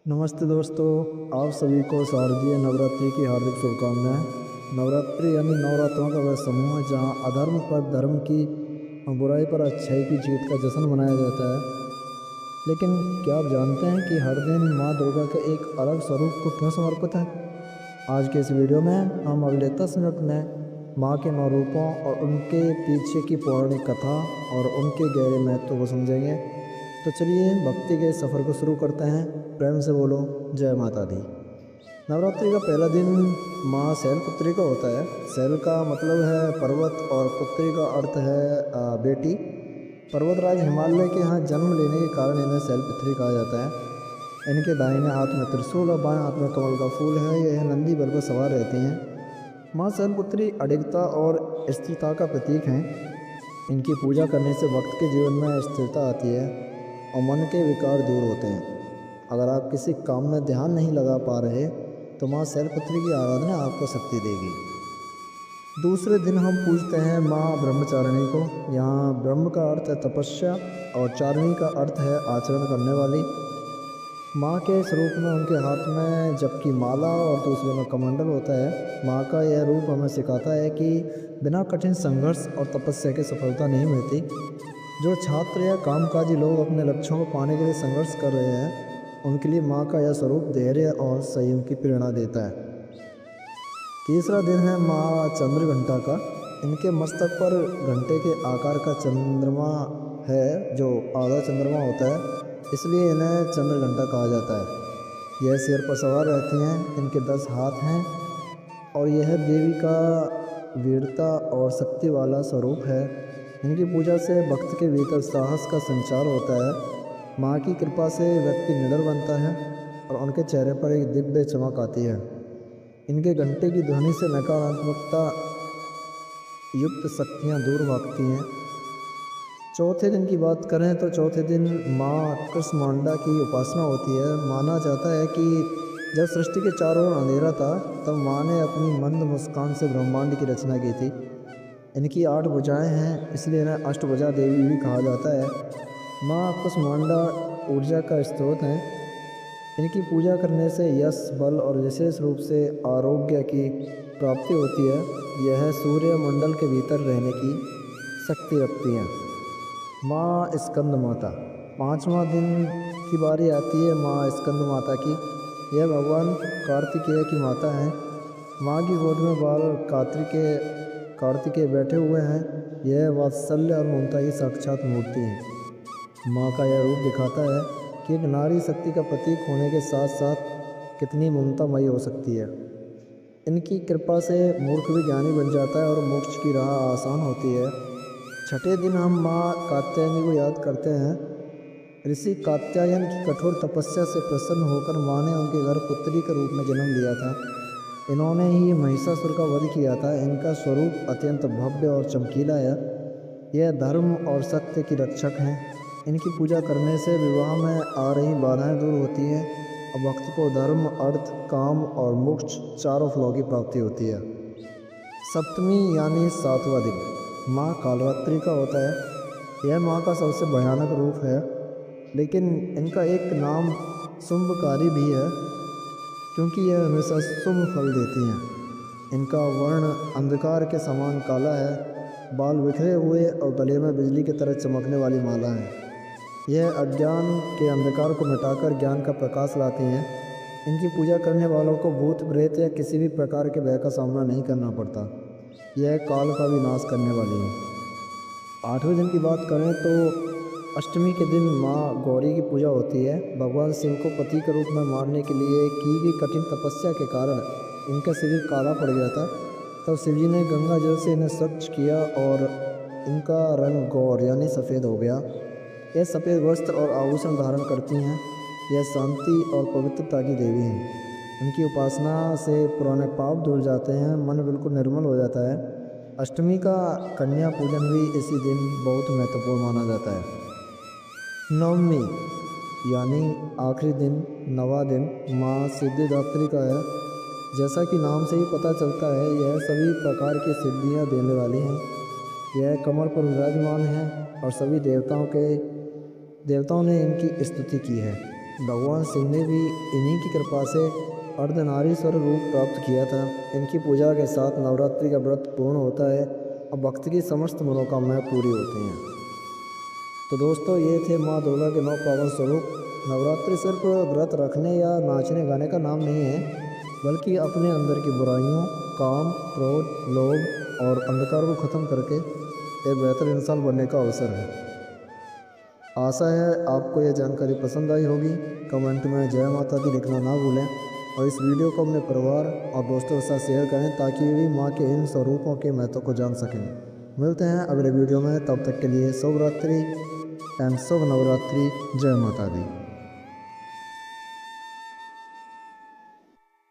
नमस्ते दोस्तों, आप सभी को शारदीय नवरात्रि की हार्दिक शुभकामनाएं। नवरात्रि यानी नवरात्रों का वह समूह है जहां अधर्म पर धर्म की और बुराई पर अच्छाई की जीत का जश्न मनाया जाता है। लेकिन क्या आप जानते हैं कि हर दिन माँ दुर्गा के एक अलग स्वरूप को क्यों समर्पित है? आज के इस वीडियो में हम अगले 10 मिनट में माँ के 9 रूपों और उनके पीछे की पौराणिक कथा और उनके गहरे महत्व को समझेंगे। तो चलिए भक्ति के सफ़र को शुरू करते हैं। प्रेम से बोलो जय माता दी। नवरात्रि का पहला दिन माँ शैलपुत्री का होता है। शैल का मतलब है पर्वत और पुत्री का अर्थ है बेटी। पर्वतराज हिमालय के यहाँ जन्म लेने के कारण इन्हें शैलपुत्री कहा जाता है। इनके दाहिने हाथ में त्रिशूल और बाएं हाथ में कमल का फूल है। यह नंदी बल पर सवार रहती हैं। माँ शैलपुत्री अडिगता और स्थिरता का प्रतीक हैं। इनकी पूजा करने से भक्त के जीवन में स्थिरता आती है और मन के विकार दूर होते हैं। अगर आप किसी काम में ध्यान नहीं लगा पा रहे तो माँ शैलपुत्री की आराधना आपको शक्ति देगी। दूसरे दिन हम पूजते हैं माँ ब्रह्मचारिणी को। यहाँ ब्रह्म का अर्थ है तपस्या और चारिणी का अर्थ है आचरण करने वाली। माँ के स्वरूप में उनके हाथ में जबकि माला और दूसरे में कमंडल होता है। माँ का यह रूप हमें सिखाता है कि बिना कठिन संघर्ष और तपस्या की सफलता नहीं मिलती। जो छात्र या कामकाजी लोग अपने लक्ष्यों को पाने के लिए संघर्ष कर रहे हैं उनके लिए माँ का यह स्वरूप धैर्य और संयम की प्रेरणा देता है। तीसरा दिन है माँ चंद्रघंटा का। इनके मस्तक पर घंटे के आकार का चंद्रमा है जो आधा चंद्रमा होता है, इसलिए इन्हें चंद्रघंटा कहा जाता है। यह सिर पर सवार रहती हैं। इनके 10 हाथ हैं और यह देवी का वीरता और शक्ति वाला स्वरूप है। इनकी पूजा से भक्त के भीतर साहस का संचार होता है। माँ की कृपा से व्यक्ति निडर बनता है और उनके चेहरे पर एक दिव्य चमक आती है। इनके घंटे की ध्वनि से नकारात्मकता युक्त शक्तियाँ दूर भागती हैं। चौथे दिन की बात करें तो चौथे दिन माँ कुष्मांडा की उपासना होती है। माना जाता है कि जब सृष्टि के चारों ओर अंधेरा था तब माँ ने अपनी मंद मुस्कान से ब्रह्मांड की रचना की थी। इनकी 8 भुजाएं हैं, इसलिए इन्हें अष्टभुजा देवी भी कहा जाता है। माँ कुष्मांडा ऊर्जा का स्रोत हैं। इनकी पूजा करने से यश, बल और विशेष रूप से आरोग्य की प्राप्ति होती है। यह सूर्य मंडल के भीतर रहने की शक्ति रखती हैं। माँ स्कंद माता। 5वां दिन की बारी आती है माँ स्कंद माता की। यह भगवान कार्तिकेय की माता हैं। माँ की गोद में बाल कार्तिकेय बैठे हुए हैं। यह वात्सल्य और ममता की साक्षात मूर्ति है। माँ का यह रूप दिखाता है कि एक नारी शक्ति का प्रतीक होने के साथ साथ कितनी ममतामयी हो सकती है। इनकी कृपा से मूर्ख भी ज्ञानी बन जाता है और मोक्ष की राह आसान होती है। छठे दिन हम माँ कात्यायनी को याद करते हैं। ऋषि कात्यायन की कठोर तपस्या से प्रसन्न होकर माँ ने उनके घर पुत्री के रूप में जन्म लिया था। इन्होंने ही महिषासुर का वध किया था। इनका स्वरूप अत्यंत भव्य और चमकीला है। यह धर्म और सत्य की रक्षक हैं। इनकी पूजा करने से विवाह में आ रही बाधाएं दूर होती हैं और भक्त को धर्म, अर्थ, काम और मोक्ष चारों फलों की प्राप्ति होती है। सप्तमी यानी 7वां दिन माँ कालरात्रि का होता है। यह माँ का सबसे भयानक रूप है, लेकिन इनका एक नाम शुंभकारी भी है क्योंकि यह हमेशा शुभ फल देती हैं। इनका वर्ण अंधकार के समान काला है। बाल बिखरे हुए और गले में बिजली की तरह चमकने वाली माला है। यह अज्ञान के अंधकार को मिटाकर ज्ञान का प्रकाश लाती हैं। इनकी पूजा करने वालों को भूत, प्रेत या किसी भी प्रकार के भय का सामना नहीं करना पड़ता। यह काल का भी नाश करने वाली है। 8वें दिन की बात करें तो अष्टमी के दिन माँ गौरी की पूजा होती है। भगवान शिव को पति के रूप में मारने के लिए की गई कठिन तपस्या के कारण इनका शरीर काला पड़ गया था। तब शिवजी ने गंगा जल से इन्हें स्वच्छ किया और इनका रंग गौर यानी सफ़ेद हो गया। यह सफ़ेद वस्त्र और आभूषण धारण करती हैं। यह शांति और पवित्रता की देवी हैं। उनकी उपासना से पुराने पाप धुल जाते हैं, मन बिल्कुल निर्मल हो जाता है। अष्टमी का कन्या पूजन भी इसी दिन बहुत महत्वपूर्ण माना जाता है। नवमी यानी आखिरी दिन, 9वां दिन माँ सिद्धिदात्री का है। जैसा कि नाम से ही पता चलता है यह सभी प्रकार की सिद्धियाँ देने वाली हैं। यह कमल पर विराजमान है और सभी देवताओं ने इनकी स्तुति की है। भगवान शिव ने भी इन्हीं की कृपा से अर्धनारीश्वर रूप प्राप्त किया था। इनकी पूजा के साथ नवरात्रि का व्रत पूर्ण होता है और भक्त की समस्त मनोकामनाएं पूरी होती हैं। तो दोस्तों, ये थे माँ दुर्गा के 9 पावन स्वरूप। नवरात्रि सिर्फ व्रत रखने या नाचने गाने का नाम नहीं है, बल्कि अपने अंदर की बुराइयों, काम, क्रोध, लोभ और अंधकार को ख़त्म करके एक बेहतर इंसान बनने का अवसर है। आशा है आपको यह जानकारी पसंद आई होगी। कमेंट में जय माता दी लिखना ना भूलें और इस वीडियो को अपने परिवार और दोस्तों के साथ शेयर करें ताकि वे भी माँ के इन स्वरूपों के महत्व को जान सकें। मिलते हैं अगले वीडियो में, तब तक के लिए शुभ रात्रि एंड शुभ नवरात्रि। जय माता दी।